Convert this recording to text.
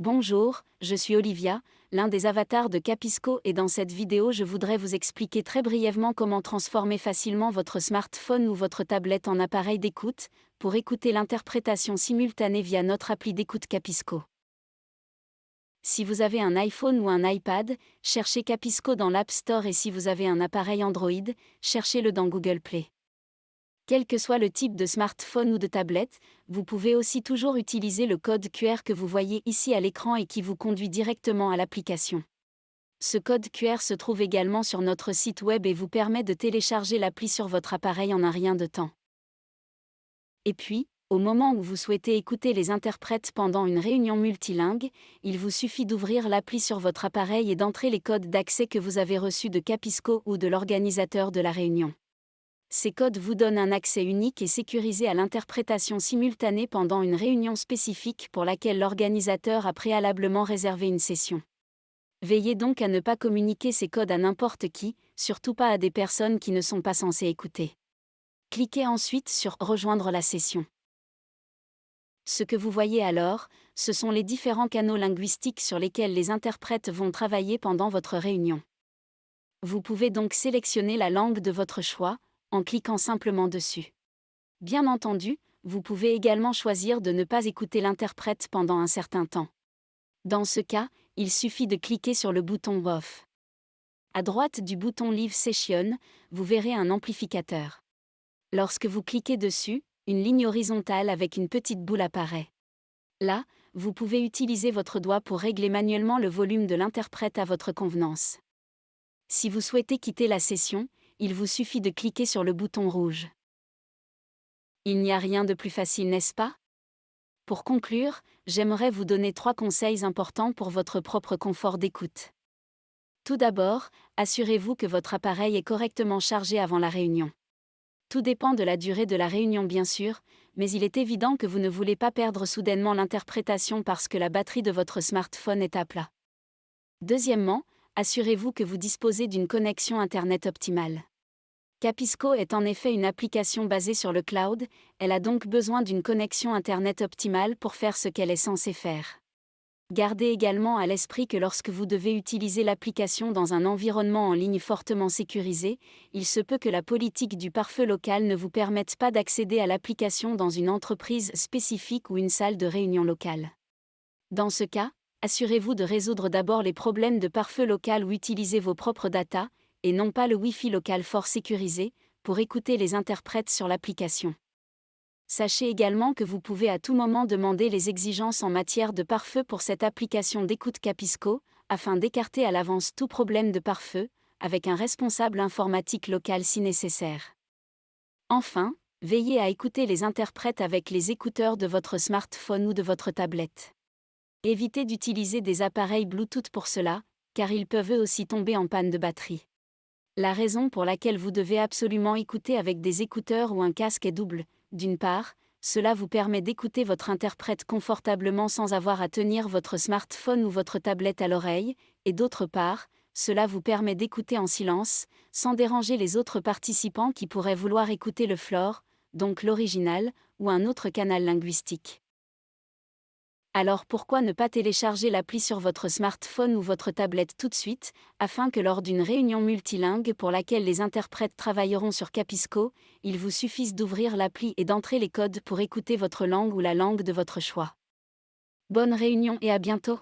Bonjour, je suis Olivia, l'un des avatars de Capisco et dans cette vidéo je voudrais vous expliquer très brièvement comment transformer facilement votre smartphone ou votre tablette en appareil d'écoute, pour écouter l'interprétation simultanée via notre appli d'écoute Capisco. Si vous avez un iPhone ou un iPad, cherchez Capisco dans l'App Store et si vous avez un appareil Android, cherchez-le dans Google Play. Quel que soit le type de smartphone ou de tablette, vous pouvez aussi toujours utiliser le code QR que vous voyez ici à l'écran et qui vous conduit directement à l'application. Ce code QR se trouve également sur notre site web et vous permet de télécharger l'appli sur votre appareil en un rien de temps. Et puis, au moment où vous souhaitez écouter les interprètes pendant une réunion multilingue, il vous suffit d'ouvrir l'appli sur votre appareil et d'entrer les codes d'accès que vous avez reçus de Capisco ou de l'organisateur de la réunion. Ces codes vous donnent un accès unique et sécurisé à l'interprétation simultanée pendant une réunion spécifique pour laquelle l'organisateur a préalablement réservé une session. Veillez donc à ne pas communiquer ces codes à n'importe qui, surtout pas à des personnes qui ne sont pas censées écouter. Cliquez ensuite sur « Rejoindre la session ». Ce que vous voyez alors, ce sont les différents canaux linguistiques sur lesquels les interprètes vont travailler pendant votre réunion. Vous pouvez donc sélectionner la langue de votre choix, en cliquant simplement dessus. Bien entendu, vous pouvez également choisir de ne pas écouter l'interprète pendant un certain temps. Dans ce cas, il suffit de cliquer sur le bouton Off. À droite du bouton Leave Session, vous verrez un amplificateur. Lorsque vous cliquez dessus, une ligne horizontale avec une petite boule apparaît. Là, vous pouvez utiliser votre doigt pour régler manuellement le volume de l'interprète à votre convenance. Si vous souhaitez quitter la session, il vous suffit de cliquer sur le bouton rouge. Il n'y a rien de plus facile, n'est-ce pas? Pour conclure, j'aimerais vous donner 3 conseils importants pour votre propre confort d'écoute. Tout d'abord, assurez-vous que votre appareil est correctement chargé avant la réunion. Tout dépend de la durée de la réunion bien sûr, mais il est évident que vous ne voulez pas perdre soudainement l'interprétation parce que la batterie de votre smartphone est à plat. Deuxièmement, assurez-vous que vous disposez d'une connexion Internet optimale. Capisco est en effet une application basée sur le cloud, elle a donc besoin d'une connexion Internet optimale pour faire ce qu'elle est censée faire. Gardez également à l'esprit que lorsque vous devez utiliser l'application dans un environnement en ligne fortement sécurisé, il se peut que la politique du pare-feu local ne vous permette pas d'accéder à l'application dans une entreprise spécifique ou une salle de réunion locale. Dans ce cas, assurez-vous de résoudre d'abord les problèmes de pare-feu local ou utilisez vos propres datas, et non pas le Wi-Fi local fort sécurisé, pour écouter les interprètes sur l'application. Sachez également que vous pouvez à tout moment demander les exigences en matière de pare-feu pour cette application d'écoute Capisco, afin d'écarter à l'avance tout problème de pare-feu, avec un responsable informatique local si nécessaire. Enfin, veillez à écouter les interprètes avec les écouteurs de votre smartphone ou de votre tablette. Évitez d'utiliser des appareils Bluetooth pour cela, car ils peuvent eux aussi tomber en panne de batterie. La raison pour laquelle vous devez absolument écouter avec des écouteurs ou un casque est double. D'une part, cela vous permet d'écouter votre interprète confortablement sans avoir à tenir votre smartphone ou votre tablette à l'oreille, et d'autre part, cela vous permet d'écouter en silence, sans déranger les autres participants qui pourraient vouloir écouter le FLOR, donc l'original, ou un autre canal linguistique. Alors pourquoi ne pas télécharger l'appli sur votre smartphone ou votre tablette tout de suite, afin que lors d'une réunion multilingue pour laquelle les interprètes travailleront sur Capisco, il vous suffise d'ouvrir l'appli et d'entrer les codes pour écouter votre langue ou la langue de votre choix. Bonne réunion et à bientôt!